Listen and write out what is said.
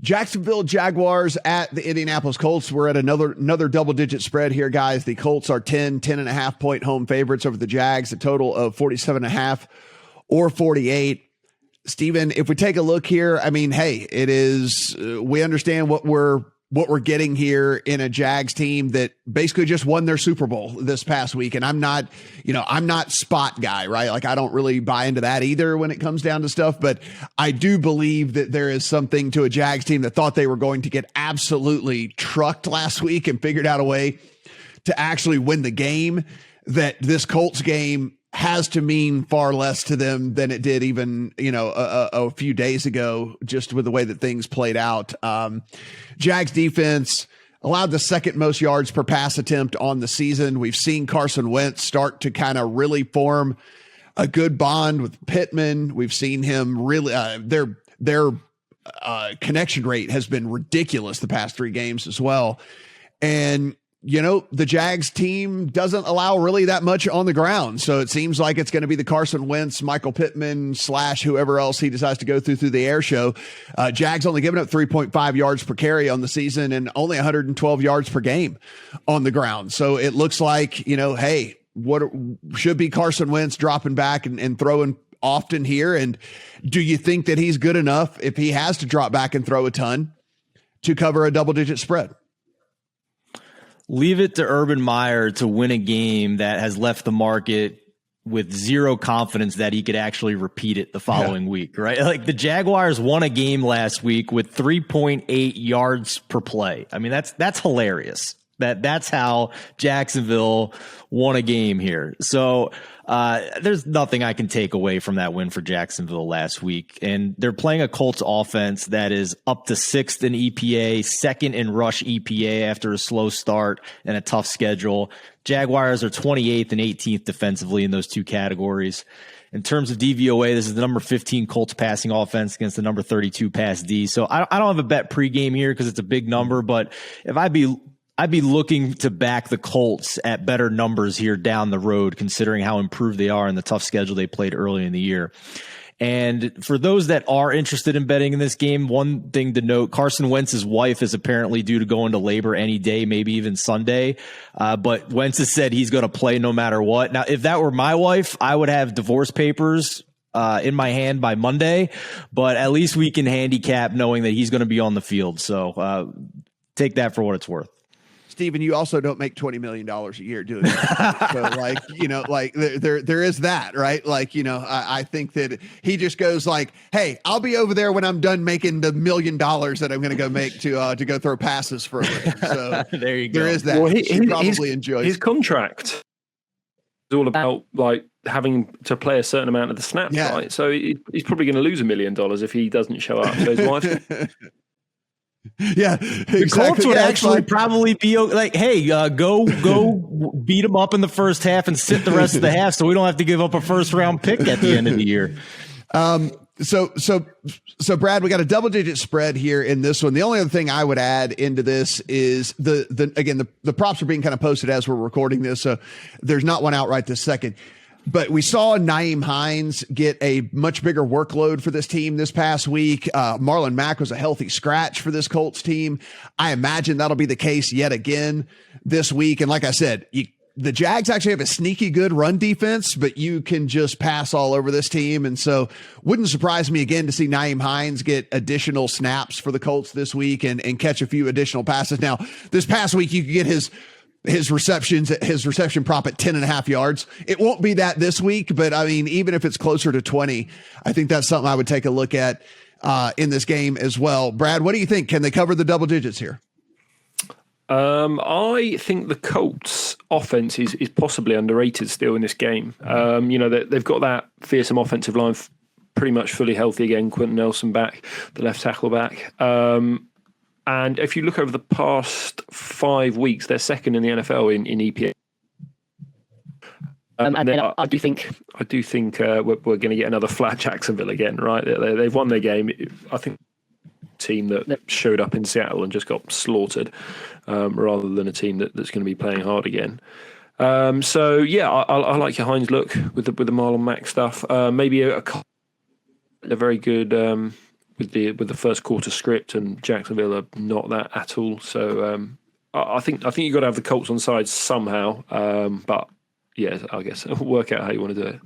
Jacksonville Jaguars at the Indianapolis Colts. We're at another double-digit spread here, guys. The Colts are 10.5 point home favorites over the Jags, a total of 47.5 or 48. Steven, if we take a look here, I mean, hey, it is, we understand what we're getting here in a Jags team that basically just won their Super Bowl this past week. And I'm not spot guy, right? Like I don't really buy into that either when it comes down to stuff, but I do believe that there is something to a Jags team that thought they were going to get absolutely trucked last week and figured out a way to actually win the game, that this Colts game has to mean far less to them than it did even, a few days ago, just with the way that things played out. Jags defense allowed the second most yards per pass attempt on the season. We've seen Carson Wentz start to kind of really form a good bond with Pittman. We've seen him really, their connection rate has been ridiculous the past 3 games as well. And the Jags team doesn't allow really that much on the ground. So it seems like it's going to be the Carson Wentz, Michael Pittman / whoever else he decides to go through the air show. Jags only giving up 3.5 yards per carry on the season and only 112 yards per game on the ground. So it looks like, hey, what should be Carson Wentz dropping back and throwing often here. And do you think that he's good enough if he has to drop back and throw a ton to cover a double-digit spread? Leave it to Urban Meyer to win a game that has left the market with zero confidence that he could actually repeat it the following week, right? Like the Jaguars won a game last week with 3.8 yards per play. I mean, that's hilarious. That's how Jacksonville won a game here. So there's nothing I can take away from that win for Jacksonville last week. And they're playing a Colts offense that is up to 6th in EPA, 2nd in rush EPA after a slow start and a tough schedule. Jaguars are 28th and 18th defensively in those 2 categories. In terms of DVOA, this is the number 15 Colts passing offense against the number 32 pass D. So I don't have a bet pregame here because it's a big number, but if I'd be looking to back the Colts at better numbers here down the road, considering how improved they are in the tough schedule they played early in the year. And for those that are interested in betting in this game, one thing to note, Carson Wentz's wife is apparently due to go into labor any day, maybe even Sunday. But Wentz has said he's going to play no matter what. Now, if that were my wife, I would have divorce papers in my hand by Monday, but at least we can handicap knowing that he's going to be on the field. So take that for what it's worth. Steven, you also don't make $20 million a year doing that. So there is that, right? I think that he just goes like, hey, I'll be over there when I'm done making the $1 million that I'm going to go make to go throw passes for a living. So there you go. There is that. Well, he probably enjoys his contract. Is all about having to play a certain amount of the snaps, right? So he's probably going to lose $1 million if he doesn't show up. So his wife. Yeah, exactly. The Colts would actually probably be like, hey, go beat them up in the first half and sit the rest of the half so we don't have to give up a first round pick at the end of the year. So Brad, we got a double-digit spread here in this one. The only other thing I would add into this is the props are being kind of posted as we're recording this, so there's not one out right this second. But we saw Nyheim Hines get a much bigger workload for this team this past week. Marlon Mack was a healthy scratch for this Colts team. I imagine that'll be the case yet again this week. And like I said, the Jags actually have a sneaky good run defense, but you can just pass all over this team. And so wouldn't surprise me again to see Nyheim Hines get additional snaps for the Colts this week and catch a few additional passes. Now, this past week, you could get his reception prop at 10.5 yards. It won't be that this week, but I mean, even if it's closer to 20, I think that's something I would take a look at in this game as well. Brad, what do you think? Can they cover the double digits here? I think the Colts offense is possibly underrated still in this game. They've got that fearsome offensive line pretty much fully healthy again. Quentin Nelson back, the left tackle back. And if you look over the past 5 weeks, they're second in the NFL in EPA. I do think we're going to get another flat Jacksonville again, right? They've won their game. I think team that showed up in Seattle and just got slaughtered, rather than a team that's going to be playing hard again. I like your Hines look with the Marlon Mack stuff. Maybe a very good with the first quarter script, and Jacksonville are not that at all. So I think you've got to have the Colts on side somehow. But yeah, I guess work out how you want to do it.